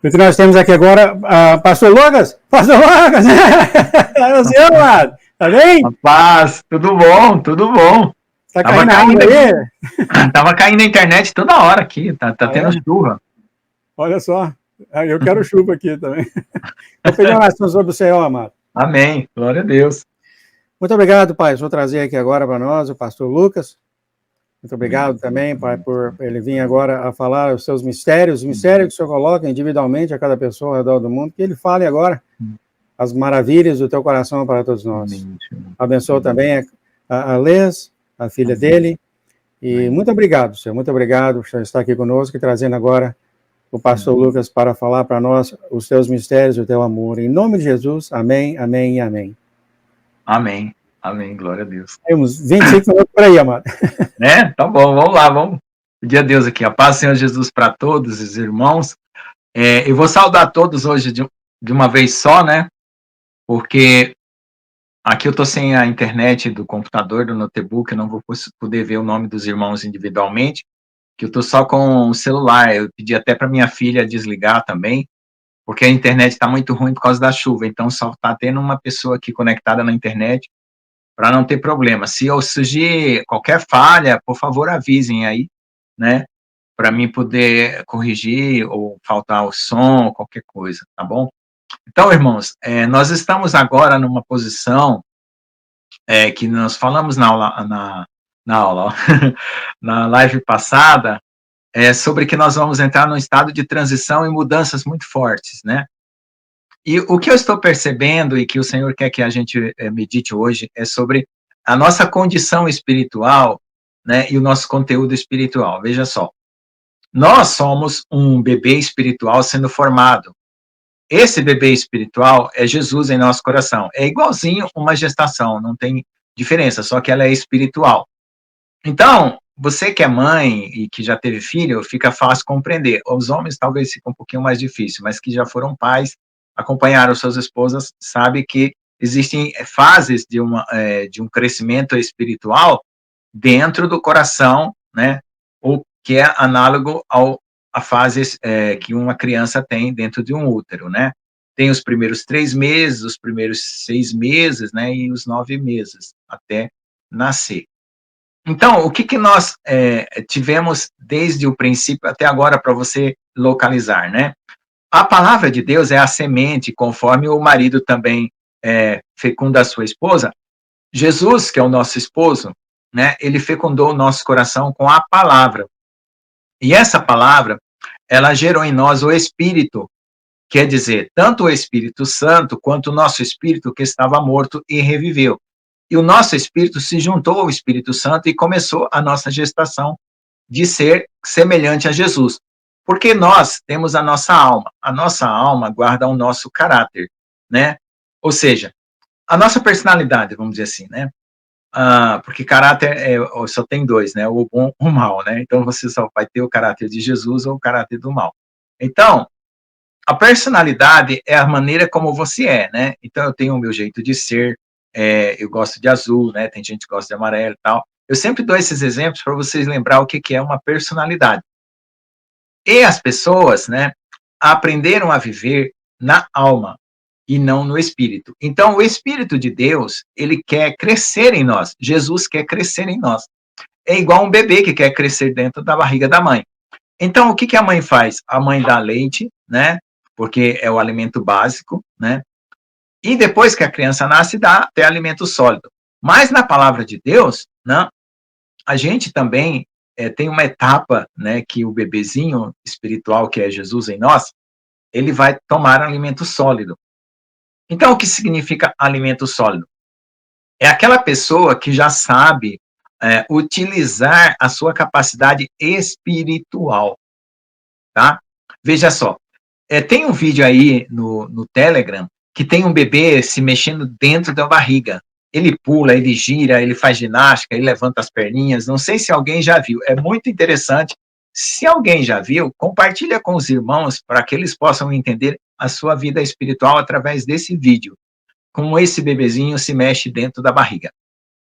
O que nós temos aqui agora, Pastor Lucas? Pastor Lucas! É o senhor, lado. Tá bem? Rapaz, tudo bom, tudo bom. Tá caindo a água aí? Tava caindo a internet toda hora aqui, tá tendo chuva. Olha só, eu quero chuva aqui também. Vou pedir uma oração sobre o Senhor, amado. Amém, glória a Deus. Muito obrigado, Pai. Vou trazer aqui agora para nós o pastor Lucas. Muito obrigado também, Pai, por ele vir agora a falar os seus mistérios, os mistérios que o Senhor coloca individualmente a cada pessoa ao redor do mundo, que ele fale agora as maravilhas do teu coração para todos nós. Abençoa também a Liz, a filha dele, e muito obrigado, Senhor, muito obrigado por estar aqui conosco e trazendo agora o pastor Lucas para falar para nós os teus mistérios, o teu amor. Em nome de Jesus, amém, amém e amém. Amém, amém, glória a Deus. Temos 25 minutos por aí, amado. Tá bom, vamos lá, vamos pedir a Deus aqui. A paz do Senhor Jesus para todos os irmãos. Eu vou saudar todos hoje de uma vez só, né? Porque aqui eu estou sem a internet do computador, do notebook, eu não vou poder ver o nome dos irmãos individualmente, que eu estou só com o celular. Eu pedi até para minha filha desligar também, porque a internet está muito ruim por causa da chuva, então só está tendo uma pessoa aqui conectada na internet, para não ter problema. Se surgir qualquer falha, por favor, avisem aí, né, para mim poder corrigir, ou faltar o som, qualquer coisa, tá bom? Então, irmãos, nós estamos agora numa posição que nós falamos na aula, na live passada, sobre que nós vamos entrar num estado de transição e mudanças muito fortes, né? E o que eu estou percebendo e que o Senhor quer que a gente medite hoje é sobre a nossa condição espiritual, né, e o nosso conteúdo espiritual. Veja só, nós somos um bebê espiritual sendo formado. Esse bebê espiritual é Jesus em nosso coração. É igualzinho uma gestação, não tem diferença, só que ela é espiritual. Então, você que é mãe e que já teve filho, fica fácil compreender. Os homens talvez fica um pouquinho mais difícil, mas que já foram pais, acompanharam suas esposas, sabe que existem fases de um crescimento espiritual dentro do coração, né? O que é análogo a fase que uma criança tem dentro de um útero, né? Tem os primeiros 3 meses, os primeiros 6 meses, né? E os 9 meses até nascer. Então, o que nós tivemos desde o princípio até agora para você localizar, né? A palavra de Deus é a semente, conforme o marido também fecunda a sua esposa. Jesus, que é o nosso esposo, né? Ele fecundou o nosso coração com a palavra. E essa palavra, ela gerou em nós o Espírito, quer dizer, tanto o Espírito Santo quanto o nosso espírito que estava morto e reviveu. E o nosso espírito se juntou ao Espírito Santo e começou a nossa gestação de ser semelhante a Jesus. Porque nós temos a nossa alma guarda o nosso caráter, né? Ou seja, a nossa personalidade, vamos dizer assim, né? Porque caráter só tem 2, né? O bom e o mal, né? Então você só vai ter o caráter de Jesus ou o caráter do mal. Então, a personalidade é a maneira como você é, né? Então eu tenho o meu jeito de ser, eu gosto de azul, né? Tem gente que gosta de amarelo e tal. Eu sempre dou esses exemplos para vocês lembrar o que é uma personalidade. E as pessoas, né, aprenderam a viver na alma e não no espírito. Então, o Espírito de Deus, ele quer crescer em nós. Jesus quer crescer em nós. É igual um bebê que quer crescer dentro da barriga da mãe. Então, o que a mãe faz? A mãe dá leite, né? Porque é o alimento básico, né? E depois que a criança nasce, dá até alimento sólido. Mas na palavra de Deus, né, a gente também tem uma etapa, né, que o bebezinho espiritual, que é Jesus em nós, ele vai tomar alimento sólido. Então, o que significa alimento sólido? É aquela pessoa que já sabe utilizar a sua capacidade espiritual, tá? Veja só, tem um vídeo aí no Telegram que tem um bebê se mexendo dentro da barriga. Ele pula, ele gira, ele faz ginástica, ele levanta as perninhas. Não sei se alguém já viu. É muito interessante. Se alguém já viu, compartilha com os irmãos para que eles possam entender a sua vida espiritual através desse vídeo. Como esse bebezinho se mexe dentro da barriga.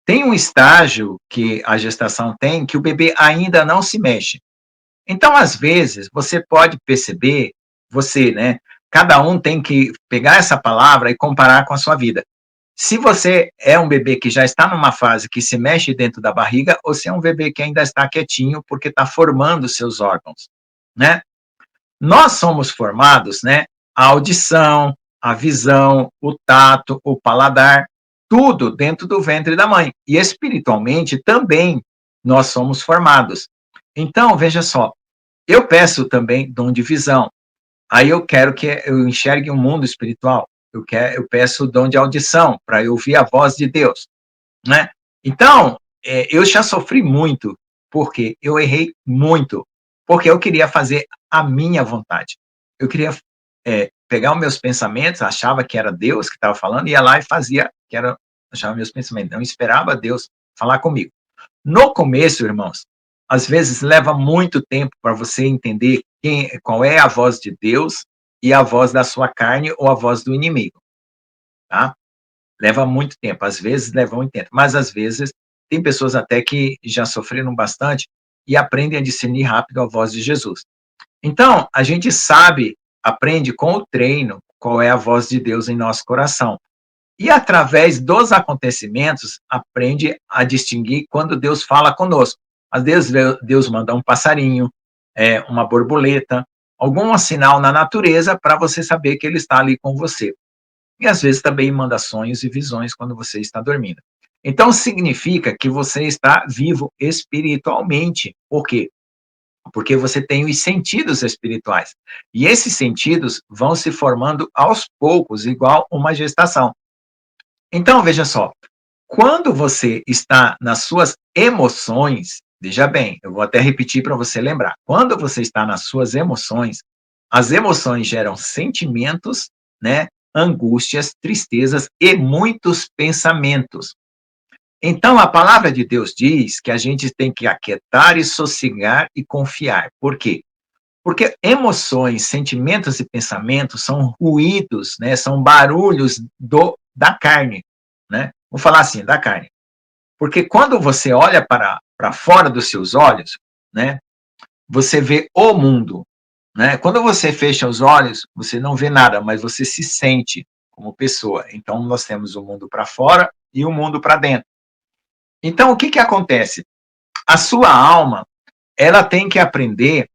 Tem um estágio que a gestação tem que o bebê ainda não se mexe. Então, às vezes, você pode perceber você, né? Cada um tem que pegar essa palavra e comparar com a sua vida. Se você é um bebê que já está numa fase que se mexe dentro da barriga, ou se é um bebê que ainda está quietinho porque está formando seus órgãos, né? Nós somos formados, né? A audição, a visão, o tato, o paladar, tudo dentro do ventre da mãe. E espiritualmente também nós somos formados. Então, veja só, eu peço também dom de visão. Aí eu quero que eu enxergue um mundo espiritual. Eu peço dom de audição para eu ouvir a voz de Deus, né? Então, eu já sofri muito, porque eu errei muito, porque eu queria fazer a minha vontade. Eu queria pegar os meus pensamentos, achava que era Deus que estava falando, ia lá e fazia, achava meus pensamentos. Não esperava Deus falar comigo. No começo, irmãos, às vezes leva muito tempo para você entender qual é a voz de Deus e a voz da sua carne ou a voz do inimigo, tá? Leva muito tempo, às vezes leva muito tempo, mas às vezes tem pessoas até que já sofreram bastante e aprendem a discernir rápido a voz de Jesus. Então, a gente sabe, aprende com o treino, qual é a voz de Deus em nosso coração. E através dos acontecimentos, aprende a distinguir quando Deus fala conosco. Às vezes, Deus manda um passarinho, uma borboleta, algum sinal na natureza para você saber que Ele está ali com você. E às vezes também manda sonhos e visões quando você está dormindo. Então, significa que você está vivo espiritualmente. Por quê? Porque você tem os sentidos espirituais. E esses sentidos vão se formando aos poucos, igual uma gestação. Então, veja só, quando você está nas suas emoções, veja bem, eu vou até repetir para você lembrar. Quando você está nas suas emoções, as emoções geram sentimentos, né? Angústias, tristezas e muitos pensamentos. Então, a palavra de Deus diz que a gente tem que aquietar e sossegar e confiar. Por quê? Porque emoções, sentimentos e pensamentos são ruídos, né? São barulhos da carne, né? Vou falar assim, da carne. Porque quando você olha para fora dos seus olhos, né? Você vê o mundo, né? Quando você fecha os olhos, você não vê nada, mas você se sente como pessoa. Então, nós temos o mundo para fora e o mundo para dentro. Então, o que que acontece? A sua alma, ela tem que aprender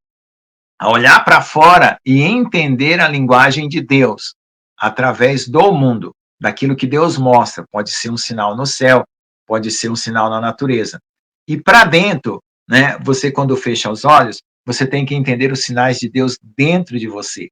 a olhar para fora e entender a linguagem de Deus através do mundo, daquilo que Deus mostra. Pode ser um sinal no céu, pode ser um sinal na natureza. E para dentro, né, você quando fecha os olhos, você tem que entender os sinais de Deus dentro de você.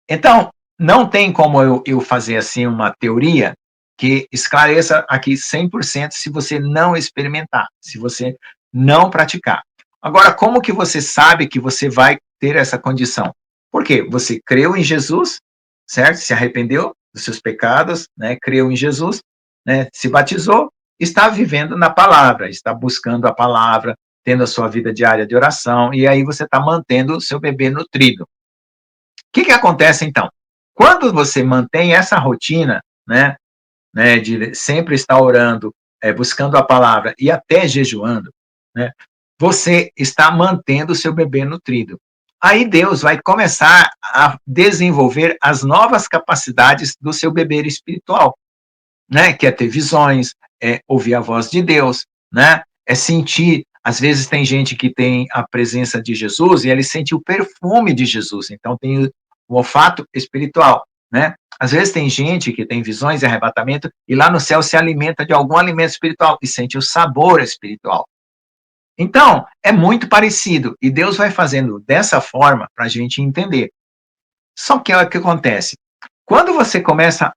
Então, não tem como eu fazer assim uma teoria que esclareça aqui 100% se você não experimentar, se você não praticar. Agora, como que você sabe que você vai ter essa condição? Porque você creu em Jesus, certo? Se arrependeu dos seus pecados, né? Creu em Jesus, né? Se batizou, está vivendo na palavra, está buscando a palavra, tendo a sua vida diária de oração, e aí você está mantendo o seu bebê nutrido. O que que acontece então? Quando você mantém essa rotina, né, de sempre estar orando, buscando a palavra e até jejuando, né, você está mantendo o seu bebê nutrido. Aí Deus vai começar a desenvolver as novas capacidades do seu bebê espiritual, né, que é ter visões, é ouvir a voz de Deus, né, é sentir. Às vezes tem gente que tem a presença de Jesus e ele sente o perfume de Jesus, então tem o olfato espiritual, né? Às vezes tem gente que tem visões e arrebatamento e lá no céu se alimenta de algum alimento espiritual e sente o sabor espiritual. Então, é muito parecido e Deus vai fazendo dessa forma para a gente entender. Só que é o que acontece. Quando você começa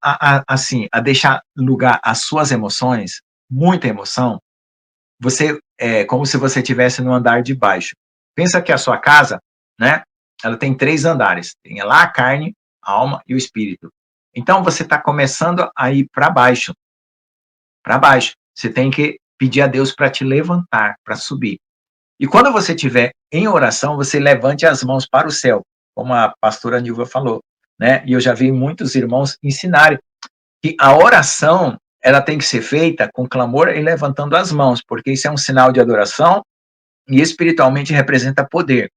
assim, a deixar lugar às suas emoções, muita emoção, você é como se você estivesse no andar de baixo. Pensa que a sua casa, né? Ela tem 3 andares. Tem lá a carne, a alma e o espírito. Então você está começando a ir para baixo. Para baixo. Você tem que pedir a Deus para te levantar, para subir. E quando você estiver em oração, você levante as mãos para o céu, como a pastora Nilva falou, né? E eu já vi muitos irmãos ensinarem que a oração ela tem que ser feita com clamor e levantando as mãos, porque isso é um sinal de adoração e espiritualmente representa poder.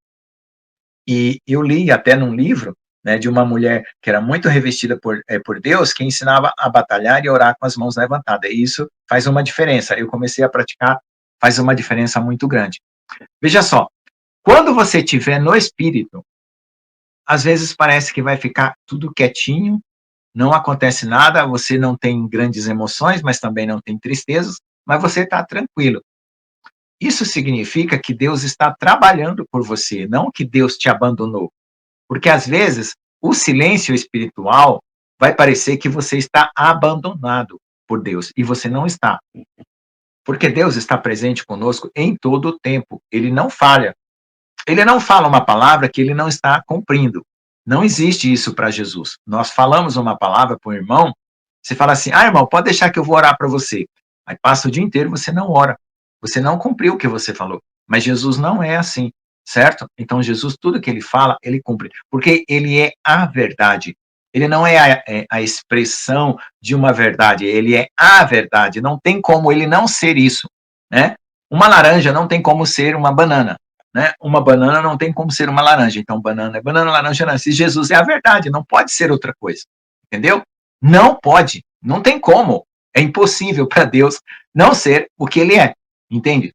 E eu li até num livro, né, de uma mulher que era muito revestida por Deus, que ensinava a batalhar e orar com as mãos levantadas. E isso faz uma diferença. Eu comecei a praticar, faz uma diferença muito grande. Veja só, quando você estiver no Espírito, às vezes parece que vai ficar tudo quietinho, não acontece nada, você não tem grandes emoções, mas também não tem tristezas, mas você está tranquilo. Isso significa que Deus está trabalhando por você, não que Deus te abandonou. Porque às vezes o silêncio espiritual vai parecer que você está abandonado por Deus, e você não está. Porque Deus está presente conosco em todo o tempo, ele não falha. Ele não fala uma palavra que ele não está cumprindo. Não existe isso para Jesus. Nós falamos uma palavra para o irmão, você fala assim, irmão, pode deixar que eu vou orar para você. Aí passa o dia inteiro, você não ora. Você não cumpriu o que você falou. Mas Jesus não é assim, certo? Então Jesus, tudo que ele fala, ele cumpre. Porque ele é a verdade. Ele não é a expressão de uma verdade, ele é a verdade. Não tem como ele não ser isso, né? Uma laranja não tem como ser uma banana. Né? Uma banana não tem como ser uma laranja. Então, banana é banana, laranja é laranja. Se Jesus é a verdade, não pode ser outra coisa. Entendeu? Não pode. Não tem como. É impossível para Deus não ser o que ele é. Entende?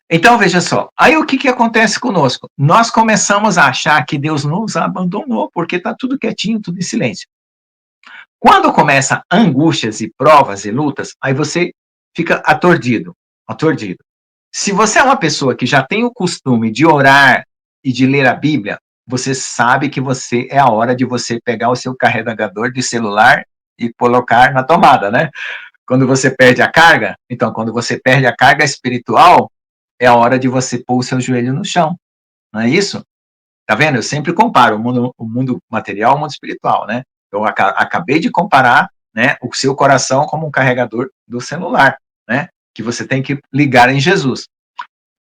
Então, veja só. Aí o que acontece conosco? Nós começamos a achar que Deus nos abandonou, porque está tudo quietinho, tudo em silêncio. Quando começa angústias e provas e lutas, aí você fica atordido, atordido. Se você é uma pessoa que já tem o costume de orar e de ler a Bíblia, você sabe que é a hora de você pegar o seu carregador de celular e colocar na tomada, né? Quando você perde a carga, então, quando você perde a carga espiritual, é a hora de você pôr o seu joelho no chão, não é isso? Tá vendo? Eu sempre comparo o mundo material ao mundo espiritual, né? Eu acabei de comparar, né, o seu coração como um carregador do celular, né? Que você tem que ligar em Jesus.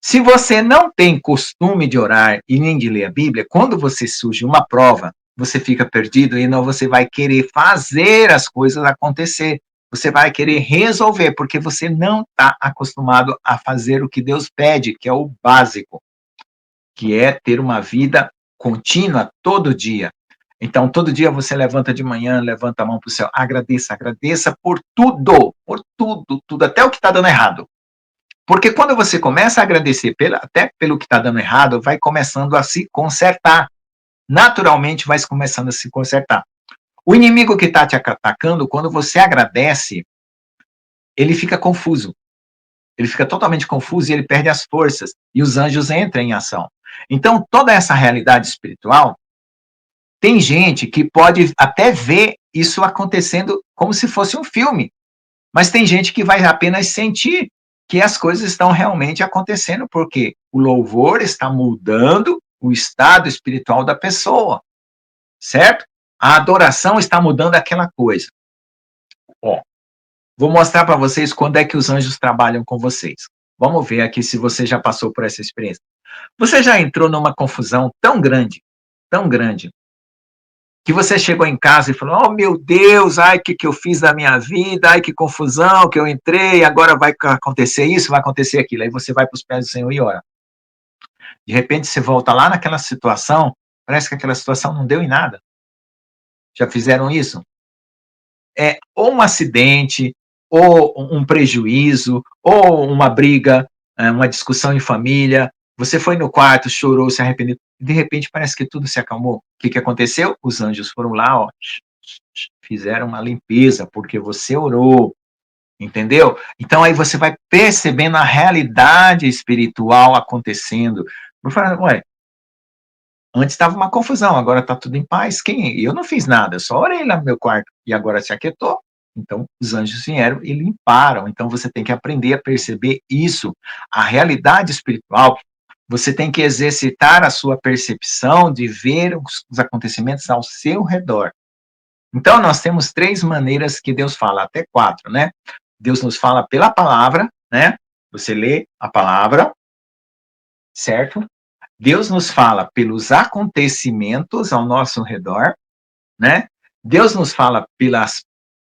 Se você não tem costume de orar e nem de ler a Bíblia, quando você surge uma prova, você fica perdido e não você vai querer fazer as coisas acontecer. Você vai querer resolver, porque você não está acostumado a fazer o que Deus pede, que é o básico, que é ter uma vida contínua todo dia. Então, todo dia você levanta de manhã, levanta a mão para o céu, agradeça, agradeça por tudo, tudo, até o que está dando errado. Porque quando você começa a agradecer até pelo que está dando errado, vai começando a se consertar. Naturalmente vai começando a se consertar. O inimigo que está te atacando, quando você agradece, ele fica confuso. Ele fica totalmente confuso e ele perde as forças. E os anjos entram em ação. Então, toda essa realidade espiritual, tem gente que pode até ver isso acontecendo como se fosse um filme. Mas tem gente que vai apenas sentir que as coisas estão realmente acontecendo, porque o louvor está mudando o estado espiritual da pessoa, certo? A adoração está mudando aquela coisa. Ó, vou mostrar para vocês quando é que os anjos trabalham com vocês. Vamos ver aqui se você já passou por essa experiência. Você já entrou numa confusão tão grande, que você chegou em casa e falou, oh meu Deus, ai, o que eu fiz da minha vida, ai, que confusão que eu entrei, agora vai acontecer isso, vai acontecer aquilo. Aí você vai para os pés do Senhor e ora. De repente você volta lá naquela situação, parece que aquela situação não deu em nada. Já fizeram isso? É ou um acidente, ou um prejuízo, ou uma briga, uma discussão em família, você foi no quarto, chorou, se arrependeu, de repente parece que tudo se acalmou. O que aconteceu? Os anjos foram lá, ó, fizeram uma limpeza, porque você orou, entendeu? Então aí você vai percebendo a realidade espiritual acontecendo. Eu falo, ué, antes estava uma confusão, agora está tudo em paz. Eu não fiz nada, eu só orei lá no meu quarto e agora se aquietou. Então, os anjos vieram e limparam. Então, você tem que aprender a perceber isso. A realidade espiritual, você tem que exercitar a sua percepção de ver os acontecimentos ao seu redor. Então, nós temos 3 maneiras que Deus fala, até 4, né? Deus nos fala pela palavra, né? Você lê a palavra, certo? Deus nos fala pelos acontecimentos ao nosso redor, né? Deus nos fala pelas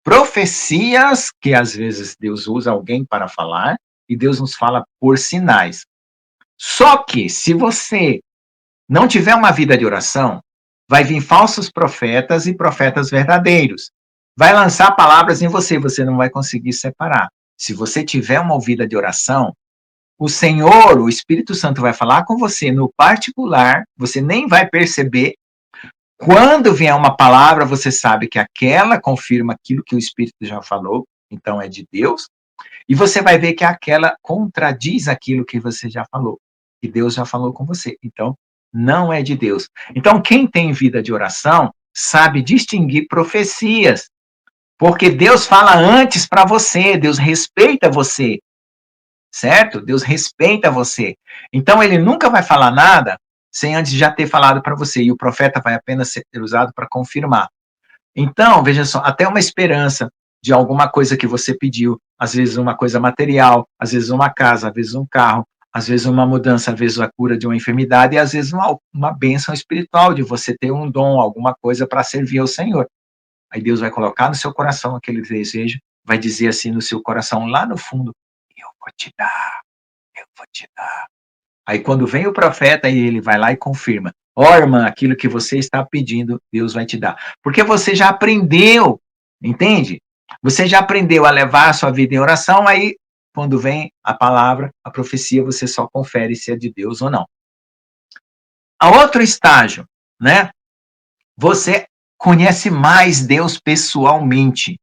profecias, que às vezes Deus usa alguém para falar, e Deus nos fala por sinais. Só que, se você não tiver uma vida de oração, vai vir falsos profetas e profetas verdadeiros. Vai lançar palavras em você, você não vai conseguir separar. Se você tiver uma vida de oração, o Senhor, o Espírito Santo vai falar com você no particular, você nem vai perceber. Quando vier uma palavra, você sabe que aquela confirma aquilo que o Espírito já falou, então é de Deus, e você vai ver que aquela contradiz aquilo que você já falou, que Deus já falou com você. Então, não é de Deus. Então, quem tem vida de oração sabe distinguir profecias, porque Deus fala antes para você, Deus respeita você, certo? Deus respeita você. Então, ele nunca vai falar nada sem antes já ter falado para você, e o profeta vai apenas ser usado para confirmar. Então, veja só, até uma esperança de alguma coisa que você pediu, às vezes uma coisa material, às vezes uma casa, às vezes um carro, às vezes uma mudança, às vezes a cura de uma enfermidade, e às vezes uma bênção espiritual, de você ter um dom, alguma coisa para servir ao Senhor. Aí Deus vai colocar no seu coração aquele desejo, vai dizer assim no seu coração, lá no fundo, eu vou te dar, eu vou te dar. Aí quando vem o profeta, aí ele vai lá e confirma. Ó, oh, irmã, aquilo que você está pedindo, Deus vai te dar. Porque você já aprendeu, entende? Você já aprendeu a levar a sua vida em oração, aí quando vem a palavra, a profecia, você só confere se é de Deus ou não. A outro estágio, né? Você conhece mais Deus pessoalmente,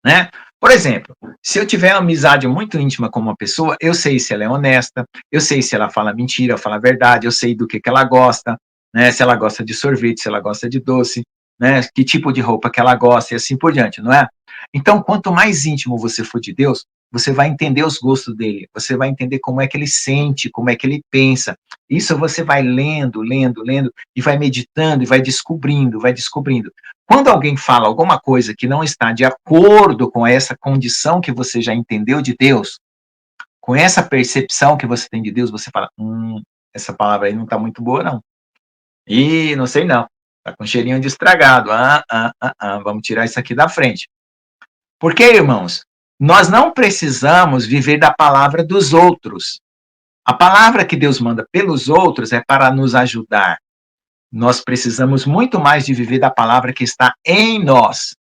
né? Por exemplo, se eu tiver uma amizade muito íntima com uma pessoa, eu sei se ela é honesta, eu sei se ela fala mentira, fala a verdade, eu sei do que ela gosta, né? Se ela gosta de sorvete, se ela gosta de doce, né? Que tipo de roupa que ela gosta e assim por diante, não é? Então, quanto mais íntimo você for de Deus, você vai entender os gostos dele, você vai entender como é que ele sente, como é que ele pensa. Isso você vai lendo, lendo, lendo, e vai meditando, e vai descobrindo, vai descobrindo. Quando alguém fala alguma coisa que não está de acordo com essa condição que você já entendeu de Deus, com essa percepção que você tem de Deus, você fala, essa palavra aí não está muito boa, não. Ih, não sei não. Está com cheirinho de estragado. Vamos tirar isso aqui da frente. Porque, irmãos, nós não precisamos viver da palavra dos outros. A palavra que Deus manda pelos outros é para nos ajudar. Nós precisamos muito mais de viver da palavra que está em nós.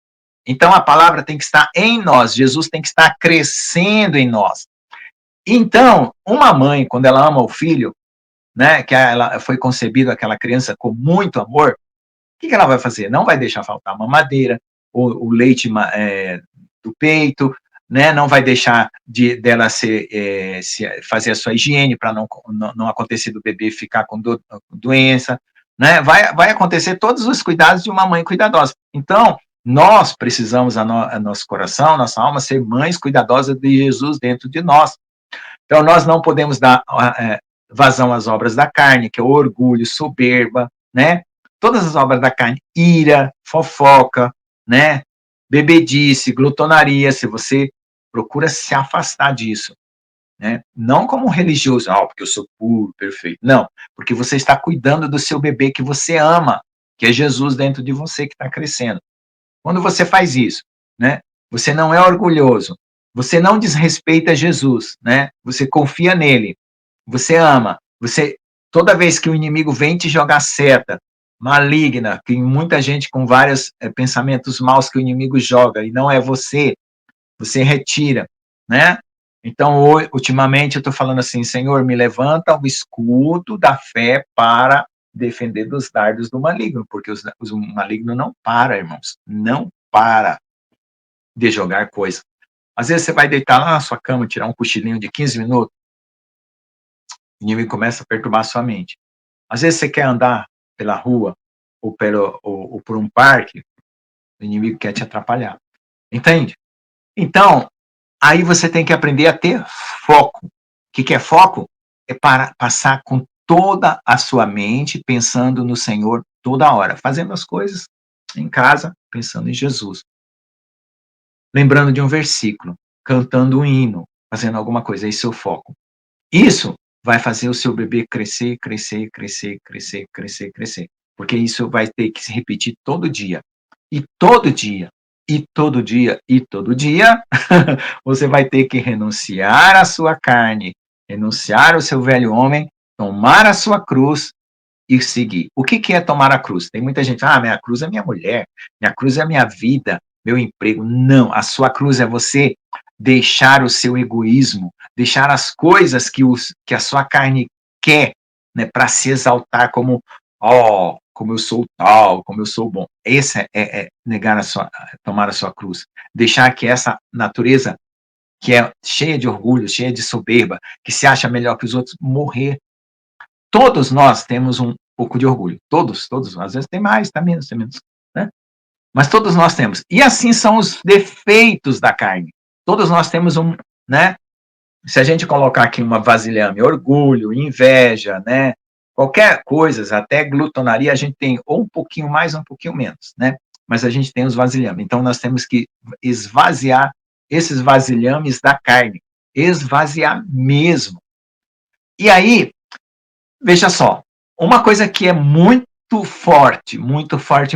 Então, a palavra tem que estar em nós. Jesus tem que estar crescendo em nós. Então, uma mãe, quando ela ama o filho, né, que ela foi concebida aquela criança com muito amor, o que ela vai fazer? Não vai deixar faltar a mamadeira, o leite do peito, né, não vai deixar dela fazer a sua higiene para não acontecer do bebê ficar com doença, né? Vai acontecer todos os cuidados de uma mãe cuidadosa. Então, nós precisamos, a nosso coração, a nossa alma, ser mães cuidadosas de Jesus dentro de nós. Então, nós não podemos dar vazão às obras da carne, que é o orgulho, soberba, né? Todas as obras da carne, ira, fofoca, né? Bebedice, glutonaria, se você procura se afastar disso, né? Não como um religioso, porque eu sou puro, perfeito. Não, porque você está cuidando do seu bebê que você ama, que é Jesus dentro de você que está crescendo. Quando você faz isso, né? Você não é orgulhoso, você não desrespeita Jesus, né? Você confia nele, você ama, toda vez que o inimigo vem te jogar seta maligna, tem muita gente com vários pensamentos maus que o inimigo joga e não é você retira, né? Então, ultimamente eu estou falando assim, Senhor, me levanta o escudo da fé para defender dos dardos do maligno, porque o maligno não para, irmãos, não para de jogar coisa. Às vezes você vai deitar lá na sua cama, tirar um cochilinho de 15 minutos, o inimigo começa a perturbar a sua mente. Às vezes você quer andar pela rua ou por um parque, o inimigo quer te atrapalhar. Entende? Então, aí você tem que aprender a ter foco. O que é foco? É para passar com toda a sua mente pensando no Senhor toda hora, fazendo as coisas em casa, pensando em Jesus. Lembrando de um versículo, cantando um hino, fazendo alguma coisa, esse é o foco. Isso vai fazer o seu bebê crescer, crescer, crescer, crescer, crescer, crescer. Porque isso vai ter que se repetir todo dia. E todo dia, e todo dia, e todo dia, você vai ter que renunciar à sua carne, renunciar ao seu velho homem, tomar a sua cruz e seguir. O que é tomar a cruz? Tem muita gente, minha cruz é minha mulher, minha cruz é minha vida, meu emprego. Não, a sua cruz é você deixar o seu egoísmo, deixar as coisas que a sua carne quer, né, para se exaltar como, como eu sou tal, como eu sou bom. Esse é negar tomar a sua cruz. Deixar que essa natureza que é cheia de orgulho, cheia de soberba, que se acha melhor que os outros, morrer. Todos nós temos um pouco de orgulho. Todos. Às vezes tem mais, tem menos, né? Mas todos nós temos. E assim são os defeitos da carne. Todos nós temos né? Se a gente colocar aqui uma vasilhame, orgulho, inveja, né? Qualquer coisa, até glutonaria, a gente tem ou um pouquinho mais ou um pouquinho menos, né? Mas a gente tem os vasilhames. Então, nós temos que esvaziar esses vasilhames da carne. Esvaziar mesmo. E aí, veja só, uma coisa que é muito forte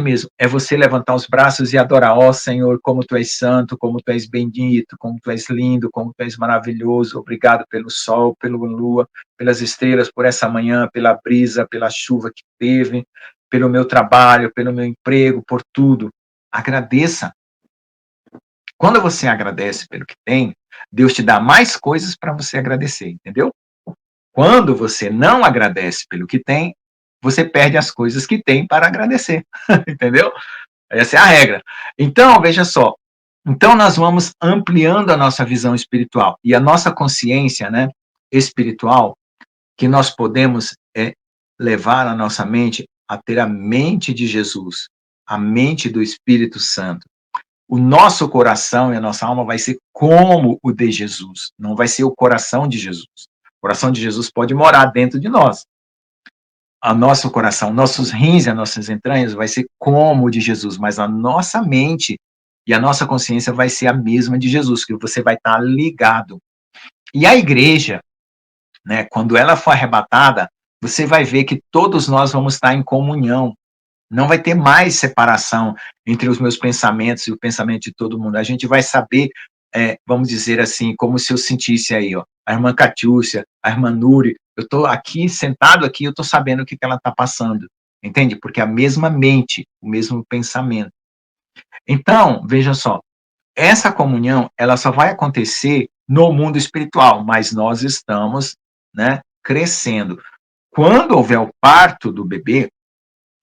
mesmo, é você levantar os braços e adorar, Senhor, como tu és santo, como tu és bendito, como tu és lindo, como tu és maravilhoso, obrigado pelo sol, pela lua, pelas estrelas, por essa manhã, pela brisa, pela chuva que teve, pelo meu trabalho, pelo meu emprego, por tudo. Agradeça. Quando você agradece pelo que tem, Deus te dá mais coisas para você agradecer, entendeu? Quando você não agradece pelo que tem, você perde as coisas que tem para agradecer, entendeu? Essa é a regra. Então, veja só. Então, nós vamos ampliando a nossa visão espiritual e a nossa consciência, né, espiritual, que nós podemos levar a nossa mente a ter a mente de Jesus, a mente do Espírito Santo. O nosso coração e a nossa alma vai ser como o de Jesus, não vai ser o coração de Jesus. O coração de Jesus pode morar dentro de nós. O nosso coração, nossos rins e as nossas entranhas vai ser como o de Jesus, mas a nossa mente e a nossa consciência vai ser a mesma de Jesus, que você vai estar ligado. E a igreja, né, quando ela for arrebatada, você vai ver que todos nós vamos estar em comunhão. Não vai ter mais separação entre os meus pensamentos e o pensamento de todo mundo. A gente vai saber, vamos dizer assim, como se eu sentisse aí, a irmã Catiúcia, a irmã Nuri, eu estou aqui, sentado aqui, eu estou sabendo o que ela está passando, entende? Porque a mesma mente, o mesmo pensamento. Então, veja só, essa comunhão, ela só vai acontecer no mundo espiritual, mas nós estamos, né, crescendo. Quando houver o parto do bebê,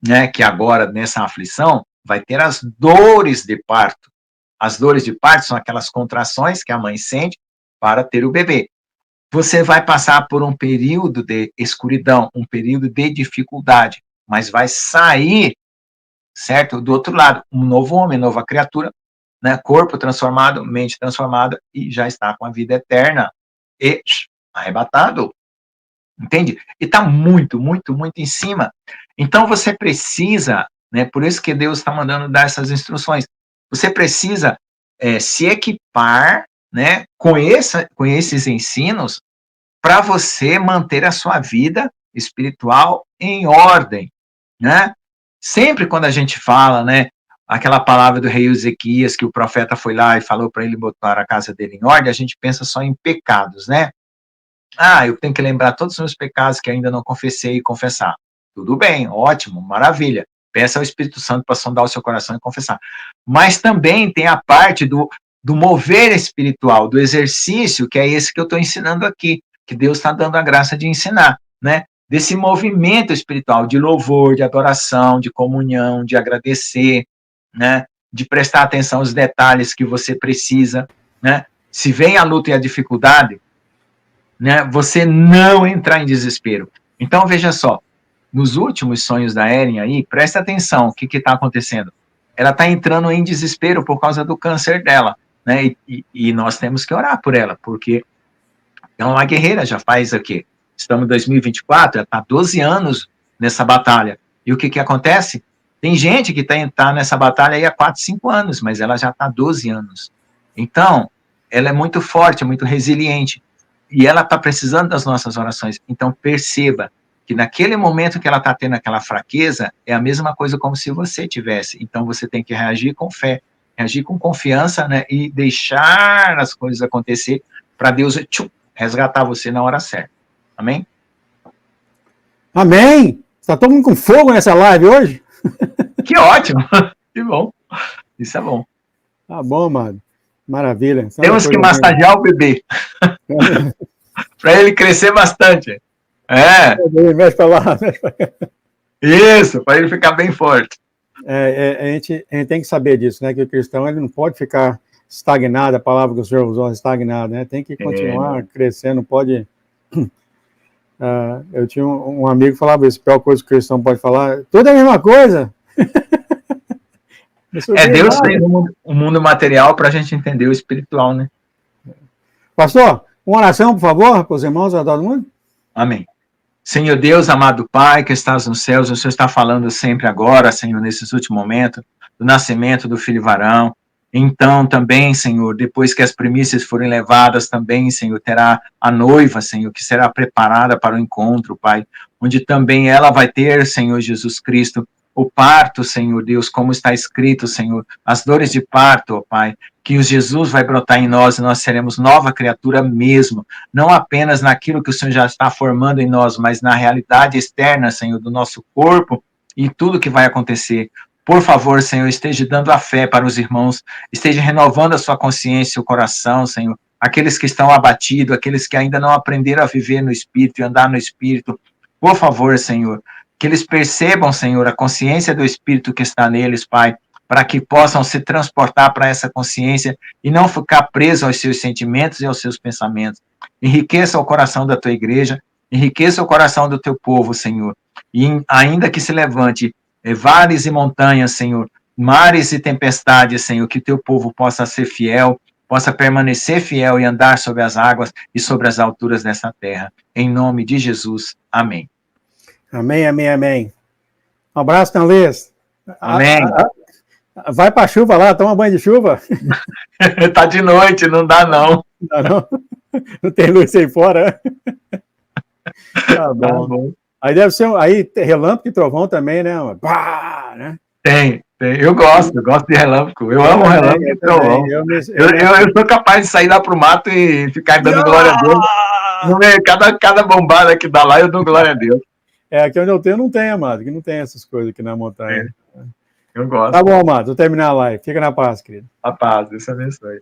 né, que agora, nessa aflição, vai ter as dores de parto. As dores de parto são aquelas contrações que a mãe sente para ter o bebê. Você vai passar por um período de escuridão, um período de dificuldade, mas vai sair, certo? Do outro lado, um novo homem, nova criatura, né? Corpo transformado, mente transformada, e já está com a vida eterna. E arrebatado. Entende? E está muito em cima. Então você precisa, né, por isso que Deus está mandando dar essas instruções, você precisa se equipar, né, com esses ensinos para você manter a sua vida espiritual em ordem, né? Sempre quando a gente fala, né, aquela palavra do rei Ezequias, que o profeta foi lá e falou para ele botar a casa dele em ordem, a gente pensa só em pecados, né? Eu tenho que lembrar todos os meus pecados que ainda não confessei e confessar. Tudo bem, ótimo, maravilha. Peça ao Espírito Santo para sondar o seu coração e confessar. Mas também tem a parte do mover espiritual, do exercício, que é esse que eu estou ensinando aqui, que Deus está dando a graça de ensinar, né? Desse movimento espiritual de louvor, de adoração, de comunhão, de agradecer, né? De prestar atenção aos detalhes que você precisa, né? Se vem a luta e a dificuldade, né, você não entrar em desespero. Então, veja só, nos últimos sonhos da Ellen aí, presta atenção, o que está acontecendo? Ela está entrando em desespero por causa do câncer dela, né, e nós temos que orar por ela, porque ela é uma guerreira, já faz aqui, estamos em 2024, ela está 12 anos nessa batalha, e o que acontece? Tem gente que está nessa batalha aí há 4, 5 anos, mas ela já está 12 anos. Então, ela é muito forte, muito resiliente, e ela está precisando das nossas orações. Então, perceba que naquele momento que ela está tendo aquela fraqueza, é a mesma coisa como se você tivesse. Então, você tem que reagir com fé, reagir com confiança, né? E deixar as coisas acontecer para Deus resgatar você na hora certa. Amém? Amém! Está todo mundo com fogo nessa live hoje? Que ótimo! Que bom. Isso é bom. Tá bom, mano. Maravilha. Temos que massagear o bebê. Para ele crescer bastante. Mexe pra lá. Isso, para ele ficar bem forte. A gente tem que saber disso, né? Que o cristão ele não pode ficar estagnado, a palavra que o senhor usou, estagnado, né? Tem que continuar crescendo, não pode... eu tinha um amigo que falava isso, a pior coisa que o cristão pode falar, tudo é a mesma coisa. Deus fez o mundo material para a gente entender o espiritual, né? Pastor, uma oração, por favor, para os irmãos ao redor do mundo. Amém. Senhor Deus, amado Pai, que estás nos céus, o Senhor está falando sempre agora, Senhor, nesses últimos momentos, do nascimento do filho varão. Então, também, Senhor, depois que as primícias forem levadas, também, Senhor, terá a noiva, Senhor, que será preparada para o encontro, Pai, onde também ela vai ter, Senhor Jesus Cristo, o parto, Senhor Deus, como está escrito, Senhor, as dores de parto, ó Pai, que o Jesus vai brotar em nós e nós seremos nova criatura mesmo, não apenas naquilo que o Senhor já está formando em nós, mas na realidade externa, Senhor, do nosso corpo e tudo que vai acontecer. Por favor, Senhor, esteja dando a fé para os irmãos, esteja renovando a sua consciência e o coração, Senhor, aqueles que estão abatidos, aqueles que ainda não aprenderam a viver no Espírito e andar no Espírito, por favor, Senhor, que eles percebam, Senhor, a consciência do Espírito que está neles, Pai, para que possam se transportar para essa consciência e não ficar preso aos seus sentimentos e aos seus pensamentos. Enriqueça o coração da tua igreja, enriqueça o coração do teu povo, Senhor. E ainda que se levante vales e montanhas, Senhor, mares e tempestades, Senhor, que teu povo possa ser fiel, possa permanecer fiel e andar sobre as águas e sobre as alturas dessa terra. Em nome de Jesus. Amém. Amém, amém, amém. Um abraço, Canlês. Amém. Vai para a chuva lá, toma banho de chuva. Tá de noite, não dá não. Não tem luz aí fora. Tá bom. Tá bom. Aí deve ser aí relâmpago e trovão também, né? Pá, né? Tem. Eu gosto de relâmpago. Eu amo relâmpago e trovão. Eu sou capaz de sair lá pro mato e ficar dando glória a Deus. No meio, cada bombada que dá lá, eu dou glória a Deus. Aqui onde eu tenho, não tem, amado. Aqui não tem essas coisas aqui na montanha. Eu gosto. Tá bom, amado. Vou terminar a live. Fica na paz, querido. A paz, Deus abençoe.